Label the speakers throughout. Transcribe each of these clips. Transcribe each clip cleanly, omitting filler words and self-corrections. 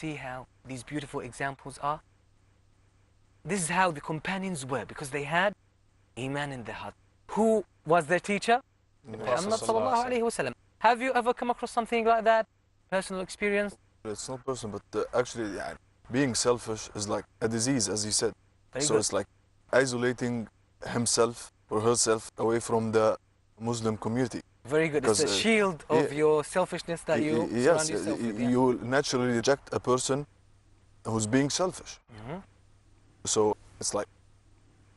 Speaker 1: see how these beautiful examples are? This is how the companions were, because they had Iman in their heart. Who was their teacher? Muhammad sallallahu alayhi wa sallam. Have you ever come across something like that? Personal experience?
Speaker 2: It's not personal, but actually, yeah, being selfish is like a disease, as you said. So it's like isolating himself or herself away from the Muslim community.
Speaker 1: Very good. It's a shield of your selfishness that you surround yourself with. Yeah.
Speaker 2: You naturally reject a person who's being selfish. So it's like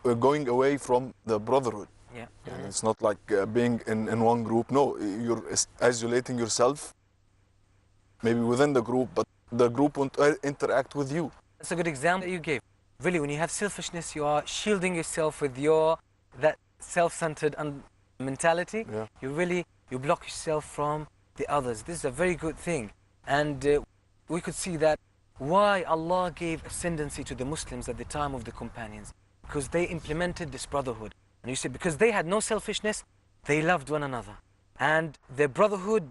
Speaker 2: we're going away from the brotherhood.
Speaker 1: Yeah.
Speaker 2: And it's not like being in one group. No, you're isolating yourself, maybe within the group, but the group won't interact with you.
Speaker 1: That's a good example that you gave. Really, when you have selfishness, you are shielding yourself with that self-centered mentality.
Speaker 2: Yeah.
Speaker 1: You block yourself from the others. This is a very good thing. And we could see that why Allah gave ascendancy to the Muslims at the time of the companions. Because they implemented this brotherhood. And you see, because they had no selfishness, they loved one another. And their brotherhood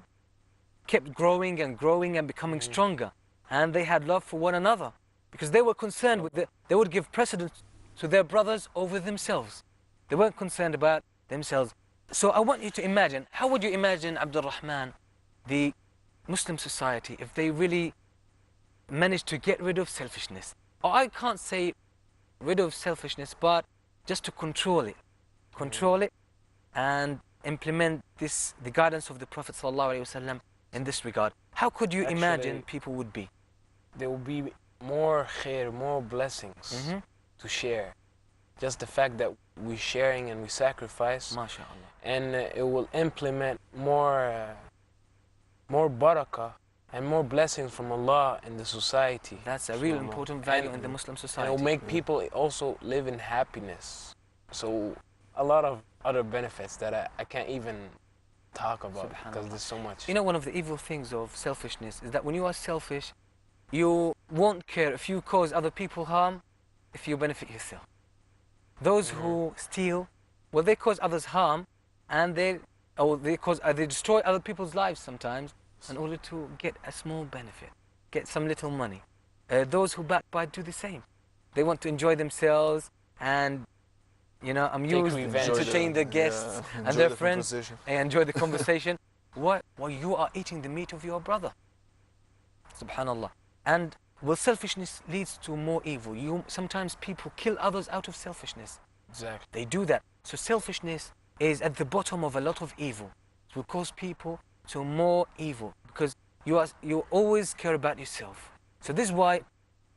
Speaker 1: kept growing and growing and becoming stronger. And they had love for one another. Because they were concerned with they would give precedence to their brothers over themselves. They weren't concerned about themselves. So I want you to imagine, how would you imagine, Abdul Rahman, the Muslim society, if they really managed to get rid of selfishness? Or I can't say rid of selfishness, but just to control it. Control it and implement the guidance of the Prophet ﷺ in this regard. How could you imagine people would be?
Speaker 3: There will be more khair, more blessings to share. Just the fact that we're sharing and we sacrifice,
Speaker 1: MashaAllah.
Speaker 3: And it will implement more barakah and more blessings from Allah in the society.
Speaker 1: That's a real important value in the Muslim society.
Speaker 3: And it will make people also live in happiness. So a lot of other benefits that I can't even talk about because there's so much.
Speaker 1: You know, one of the evil things of selfishness is that when you are selfish, you won't care if you cause other people harm, if you benefit yourself. Those who steal, well, they cause others harm, and they destroy other people's lives sometimes in order to get a small benefit, get some little money. Those who backbite do the same. They want to enjoy themselves and, you know, amuse, entertain their guests and their friends, and enjoy the conversation. What? Well, you are eating the meat of your brother. Subhanallah. And well, selfishness leads to more evil. Sometimes people kill others out of selfishness.
Speaker 3: Exactly.
Speaker 1: They do that. So selfishness is at the bottom of a lot of evil. It will cause people to more evil because you always care about yourself. So this is why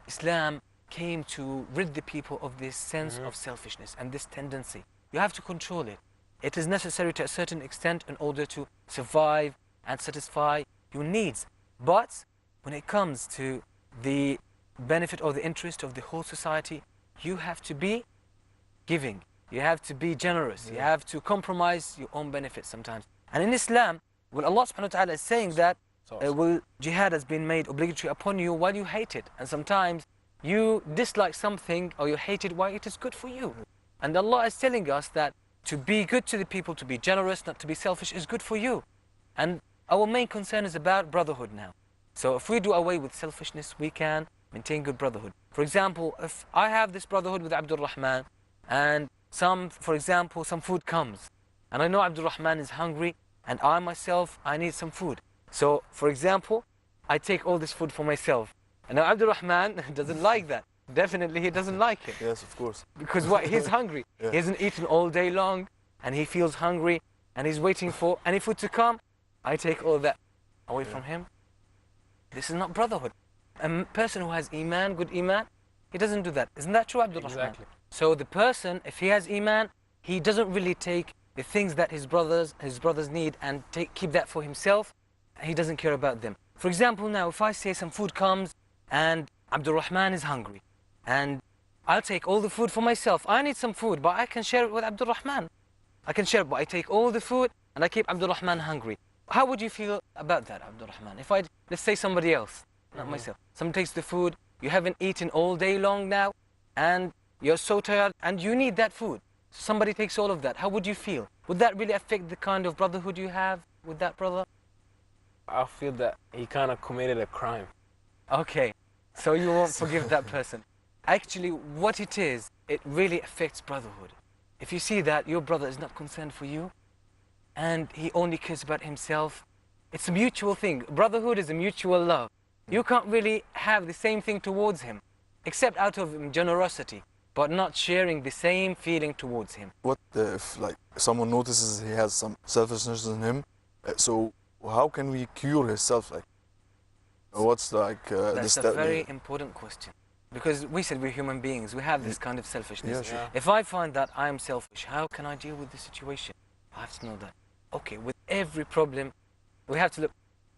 Speaker 1: Islam came to rid the people of this sense of selfishness and this tendency. You have to control it. It is necessary to a certain extent in order to survive and satisfy your needs. But when it comes to the benefit or the interest of the whole society, you have to be giving. You have to be generous. You have to compromise your own benefits sometimes. And in Islam, well, Allah subhanahu wa ta'ala is saying that jihad has been made obligatory upon you while you hate it. And sometimes you dislike something or you hate it while it is good for you. And Allah is telling us that to be good to the people, to be generous, not to be selfish, is good for you. And our main concern is about brotherhood now. So if we do away with selfishness, we can maintain good brotherhood. For example, if I have this brotherhood with Abdul Rahman, and for example, some food comes, and I know Abdul Rahman is hungry, and I myself, I need some food. So, for example, I take all this food for myself. And now Abdul Rahman doesn't like that. Definitely he doesn't like it.
Speaker 2: Yes, of course.
Speaker 1: Because what? He's hungry. He hasn't eaten all day long, and he feels hungry, and he's waiting for any food to come. I take all that away from him. This is not brotherhood. A person who has Iman, good Iman, he doesn't do that. Isn't that true, Abdul Rahman?
Speaker 3: Exactly.
Speaker 1: So the person, if he has Iman, he doesn't really take the things that his brothers need and keep that for himself. He doesn't care about them. For example, now, if I say some food comes and Abdul Rahman is hungry, and I'll take all the food for myself. I need some food, but I can share it with Abdul Rahman. I can share it, but I take all the food and I keep Abdul Rahman hungry. How would you feel about that, Abdul Rahman? If let's say somebody else, not myself. Someone takes the food, you haven't eaten all day long now, and you're so tired, and you need that food. Somebody takes all of that. How would you feel? Would that really affect the kind of brotherhood you have with that brother?
Speaker 3: I feel that he kind of committed a crime.
Speaker 1: Okay. so you won't forgive that person. Actually, what it is, it really affects brotherhood. If you see that your brother is not concerned for you, and he only cares about himself, it's a mutual thing. Brotherhood is a mutual love. You can't really have the same thing towards him, except out of generosity, but not sharing the same feeling towards him.
Speaker 2: What if like someone notices he has some selfishness in him? So how can we cure his self? Like, what's like the
Speaker 1: That's
Speaker 2: step?
Speaker 1: a very important question. Because we said we're human beings, we have this kind of selfishness.
Speaker 2: Yeah, sure.
Speaker 1: If I find that I am selfish, how can I deal with the situation? I have to know that. Okay, with every problem, we have to look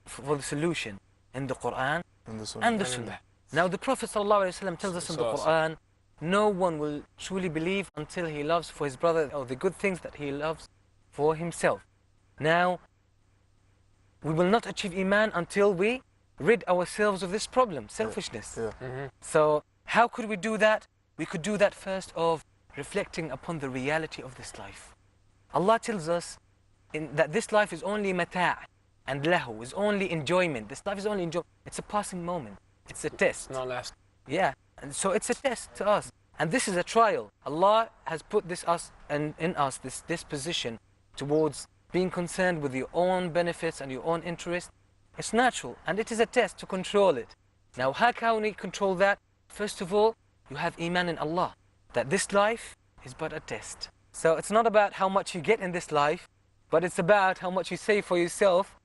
Speaker 1: for the solution in the Quran and the Sunnah. Now the Prophet ﷺ tells us in the Quran, no one will truly believe until he loves for his brother or the good things that he loves for himself. Now, we will not achieve Iman until we rid ourselves of this problem, selfishness.
Speaker 2: Yeah.
Speaker 1: So how could we do that? We could do that first of reflecting upon the reality of this life. Allah tells us that this life is only mata' and lahu, is only enjoyment. This life is only enjoyment. It's a passing moment. It's a test.
Speaker 3: No last.
Speaker 1: Yeah, and so it's a test to us. And this is a trial. Allah has put this in us, this disposition towards being concerned with your own benefits and your own interest. It's natural, and it is a test to control it. Now, how can we control that? First of all, you have Iman in Allah, that this life is but a test. So it's not about how much you get in this life, but it's about how much you save for yourself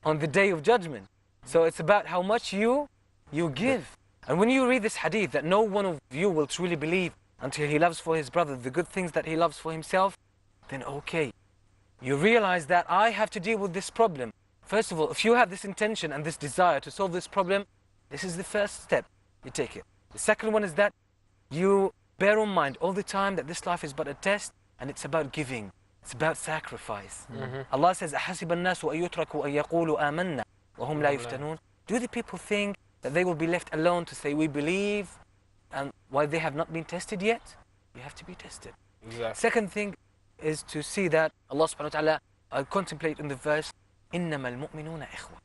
Speaker 1: on the day of judgment. So it's about how much you give. And when you read this hadith, that no one of you will truly believe until he loves for his brother the good things that he loves for himself, then okay, you realize that I have to deal with this problem. First of all, if you have this intention and this desire to solve this problem, this is the first step. You take it. The second one is that you bear in mind all the time that this life is but a test, and it's about giving. It's about sacrifice. Allah says, أَحَسِبَ النَّاسُ أَن يُتْرَكُوا أَن يَقُولُوا آمَنَّا وَهُمْ لَا يُفْتَنُونَ. Do the people think that they will be left alone to say we believe, and while they have not been tested yet? You have to be tested.
Speaker 3: Exactly.
Speaker 1: Second thing is to see that Allah subhanahu wa ta'ala contemplate in the verse, إِنَّمَا الْمُؤْمِنُونَ إِخْوَةٌ.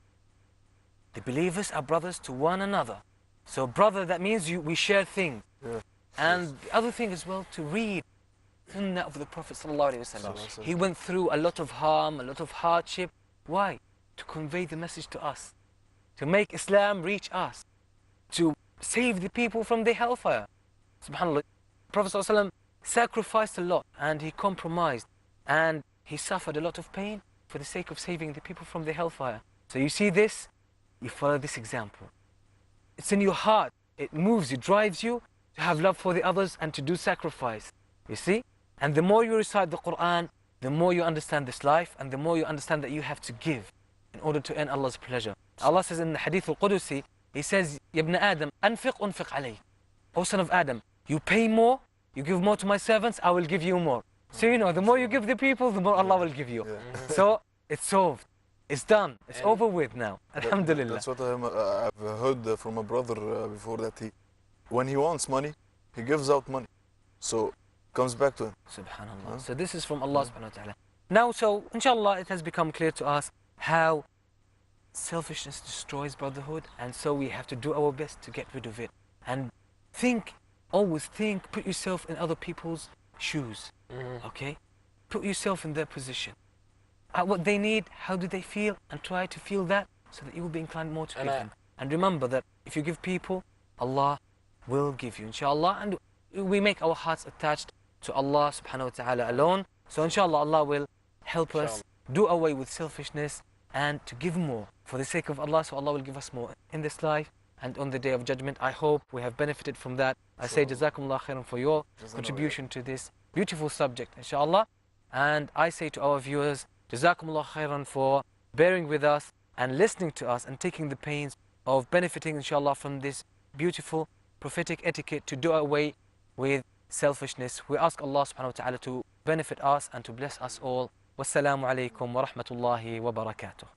Speaker 1: The believers are brothers to one another. So brother, that means we share things.
Speaker 2: Yeah.
Speaker 1: And the other thing as well, to read Sunnah of the Prophet ﷺ. He went through a lot of harm, a lot of hardship. Why? To convey the message to us. To make Islam reach us. To save the people from the hellfire. SubhanAllah. Prophet ﷺ sacrificed a lot, and he compromised, and he suffered a lot of pain for the sake of saving the people from the hellfire. So you see this, you follow this example. It's in your heart. It moves you, drives you to have love for the others and to do sacrifice. You see? And the more you recite the Quran, the more you understand this life, and the more you understand that you have to give in order to earn Allah's pleasure. Allah says in the Hadith al-Qudusi, He says, Ya ibn Adam, anfiq unfiq alayk. O son of Adam, you pay more, you give more to my servants, I will give you more. So you know, the more you give the people, the more Allah will give you. So it's solved. It's done. It's over with now. Alhamdulillah.
Speaker 2: That's what I've heard from a brother before, that when he wants money, he gives out money. So it comes back to him.
Speaker 1: Subhanallah. So this is from Allah subhanahu wa ta'ala. Now, so inshallah, it has become clear to us how selfishness destroys brotherhood, and so we have to do our best to get rid of it. And think, always think, put yourself in other people's shoes. Okay? Put yourself in their position. What they need, how do they feel, and try to feel that so that you will be inclined more to give them. And remember that if you give people, Allah will give you, inshallah. And we make our hearts attached to Allah subhanahu wa ta'ala alone. So inshallah, Allah will help us do away with selfishness and to give more for the sake of Allah. So Allah will give us more in this life and on the day of judgment. I hope we have benefited from that. I say Jazakumullah khairan for your contribution to this beautiful subject, inshallah. And I say to our viewers, Jazakumullah khairan for bearing with us and listening to us and taking the pains of benefiting, inshallah, from this beautiful prophetic etiquette to do away with selfishness. We ask Allah subhanahu wa ta'ala to benefit us and to bless us all. Wassalamu alaikum wa rahmatullahi wa barakatuh.